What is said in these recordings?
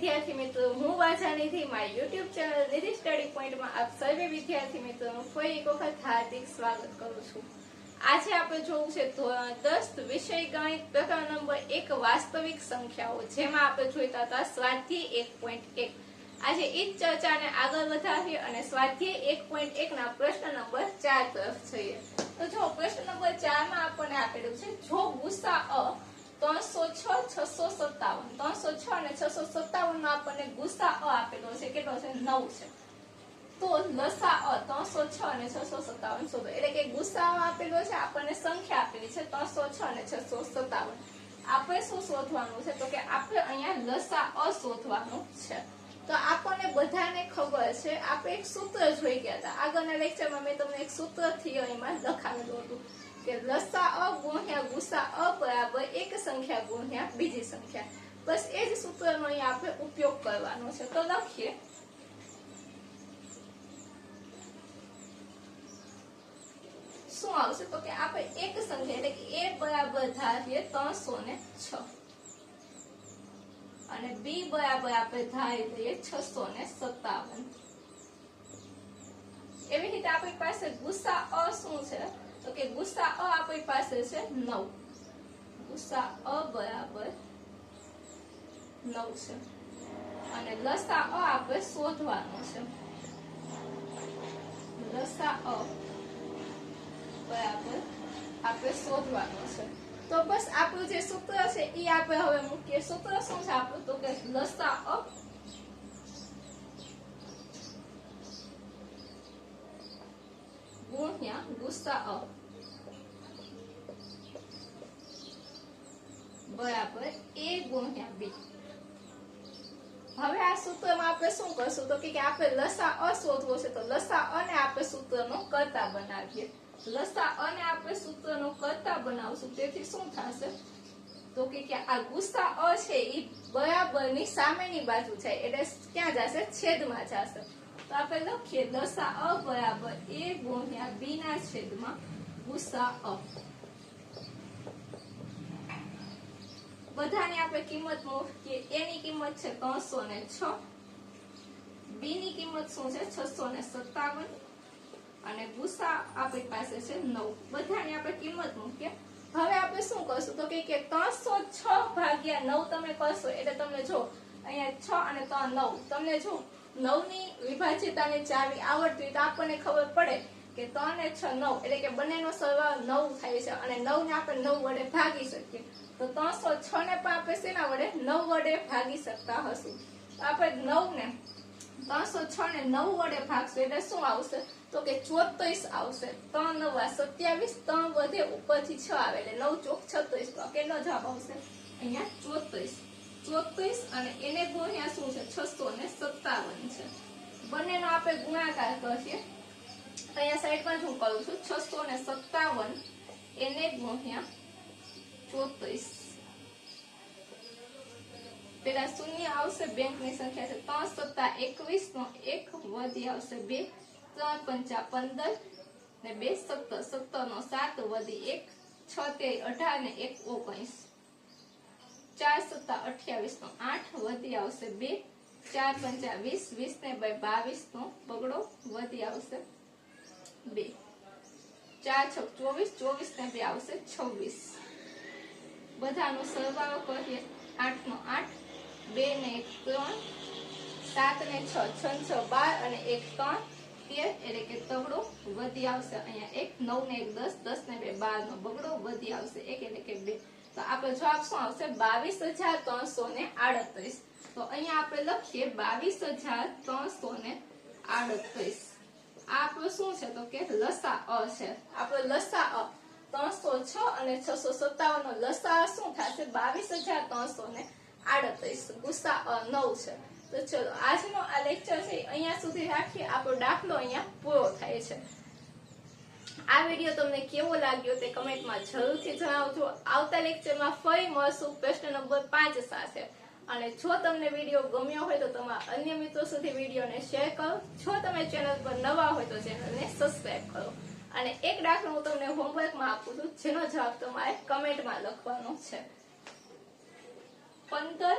વિદ્યાર્થી મિત્રો, હું વાછાણીથી મારી યુટ્યુબ ચેનલ નિધિ સ્ટડી પોઈન્ટમાં આપ સર્વે વિદ્યાર્થી મિત્રોનું ફરી એક વખત હાર્દિક સ્વાગત કરું છું। આજે આપણે જોવું છે ધોરણ 10 વિષય ગણિત પ્રકરણ નંબર 1 વાસ્તવિક સંખ્યાઓ, જેમાં આપણે જોઈતા હતા સ્વાધ્યાય 1.1। આજે એ જ ચર્ચાને આગળ વધારીએ અને સ્વાધ્યાય 1.1 ના પ્રશ્ન નંબર 4 તરફ જઈએ। તો જો પ્રશ્ન નંબર 4 માં આપણને આપેલું છે, જો ગુસાઅ 306, 657, 306 અને 657 માં આપણને ગુસાઅ આપેલો છે, કેટલો છે? 9 છે। તો લસાઅ 306 અને 657 શોધો, એટલે કે ગુસાઅ આપેલો છે, આપણને સંખ્યા આપેલી છે 306 અને 657। આપણે શું શોધવાનું છે? તો કે આપણે અહીંયા લસાઅ શોધવાનું છે। તો આપણને બધાને ખબર છે, આપણે એક સૂત્ર જોઈ ગયા હતા આગળના લેક્ચરમાં, મેં તમને એક સૂત્ર થિયરીમાં લખાવેલું હતું કે લસાઅ ગુણ્યા ગુસાઅ બરાબર એક સંખ્યા ગુણ્યા બીજી સંખ્યા। બસ એ જ સૂત્રનો અહીંયા આપણે ઉપયોગ કરવાનો છે। તો લખીએ, શું આવશે? તો કે આપણે એક સંખ્યા એટલે કે a બરાબર ધારીએ 306 અને b બરાબર આપણે ધારી લઈએ 657। એવી રીતે આપણી પાસે ગુસાઅ શું છે? તો કે ગુસાઅ આપણી પાસે છે 9, ગુસાઅ બરાબર 9 છે અને લસાઅ આપણે શોધવાનો છે। લસાઅ બરાબર આપણે શોધવાનો છે। તો બસ આપણું જે સૂત્ર છે એ આપણે હવે મૂકીએ। સૂત્ર શું છે આપણું? તો કે લસાઅ ગુણ્યા ગુસાઅ બરાબર a ગુણ્યા b। હવે આ સૂત્રમાં આપણે શું કરશું? તો કે આપણે લસાઅ શોધવો છે, તો લસાઅ ને આપણે સૂત્રનો કર્તા બનાવીએ। લસાઅ ને આપણે સૂત્રનો કર્તા બનાવશું, તેથી શું થશે? તો કે આ ગુસાઅ છે એ બરાબરની સામેની બાજુ જાય, એટલે ક્યાં જશે? છેદમાં જશે। તો આપણે લખીએ લસાઅ બરાબર a ગુણ્યા b ના છેદમાં ગુસાઅ। બધાની આપણે કિંમત મૂકીએ। a ની કિંમત છે 306, b ની કિંમત શું છે? 657 અને ગુસા આપણી પાસે છે 9। બધાની આપણે કિંમત મૂકીએ। હવે આપણે શું કરશું? તો કે 306 ભાગ્યા 9 તમે કરશો એટલે તમને જો અહીંયા 6 અને 3 9, તમને જો 9 ની વિભાજ્યતાની ચાવી આવડતી હોય તો આપણને ખબર પડે કે 3 ને 6 9, એટલે કે બંનેનો સરવાળો 9 થાય છે અને 9 ને આપણે 9 વડે ભાગી શકીએ। તો 306 ને પણ આપણે શેના વડે? 9 વડે ભાગી શકતા હશું। તો આપણે 9 ને 306 ને 9 વડે ભાગશું એટલે શું આવશે? તો કે 34 આવશે। 3 9 27, 3 વધે ઉપરથી 6 આવે એટલે 9 ચોક 36। તો કેટલો જવાબ આવશે? અહીંયા 34 અને એને ગુણ્યા શું છે? 657 છે। બંનેનો આપણે ગુણાકાર કરીએ। અહીંયા સાઈડમાં હું કરું છું 657 એને ગુણ્યા 34। પેલા શૂન્ય આવશે, બેંકની સંખ્યા છે 3 સત્તા 21 નો 1 વધી આવશે 2, 3 પંચા 15 ને 2 17, 17 નો 7 વધી 1, 6 તેરી 18 ને 1 19, 4 સત્તા 28 નો 8 વધી આવશે 2, 4 પંચા 20, 20 ને 22 નો બગડો વધી આવશે 2, 4 6 24, 24 ને 2 આવશે 26। બધાનો સરવાળો કરીએ। 8 નો 8, 2 ને 1 3, 7 ને 6 6 6 12 અને 1 3 13, એટલે કે તગડો વધી આવશે અહીંયા 1, 9 ને 1 10, 10 ને 2 12 નો બગડો વધી આવશે 1, એટલે કે 2। તો આપણો જવાબ શું આવશે? 22,338। તો અહીંયા આપણે લખીએ 22,338। આ આપણો શું છે? તો કે લસાઅ છે। આપણો લસાઅ 306 અને 657 નો લસાઅ શું થશે? 22,338। ગુસાઅ 9 છે। તો ચલો આજનો આ લેક્ચર છે અહીંયા સુધી રાખીએ। આપણો દાખલો અહીંયા પૂરો થાય છે। આ વિડીયો તમને કેવો લાગ્યો તે કમેન્ટમાં જરૂરથી જણાવજો। આવતા લેક્ચરમાં ફરી મળશું પ્રશ્ન નંબર 5 સાથે। અને જો તમને વિડીયો ગમ્યો હોય તો તમારા અન્ય મિત્રો સુધી વિડીયોને શેર કરો। જો તમે ચેનલ પર નવા હોય તો ચેનલને સબસ્ક્રાઇબ કરો। અને એક દાખલો હું તમને હોમવર્કમાં આપું છું, જેનો જવાબ તમારે કમેન્ટમાં લખવાનો છે। 15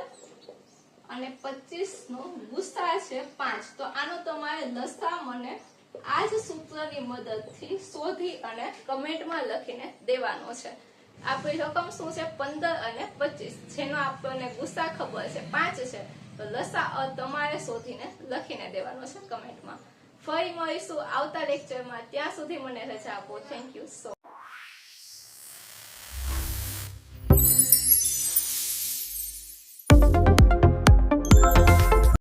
અને 25 નો ગુસા છે 5. તો આનો તમારે લસા મને આ જ સૂત્રની મદદથી શોધી અને કમેન્ટમાં લખીને દેવાનો છે. આપણી રકમ શું છે 15 અને 25, જેનો આપણને ગુસા ખબર છે 5 છે. તો લસા તમારે શોધીને લખીને દેવાનો છે કમેન્ટમાં. ફરી મળીશું આવતા લેક્ચરમાં. ત્યાં સુધી મને રજા આપો. Thank you so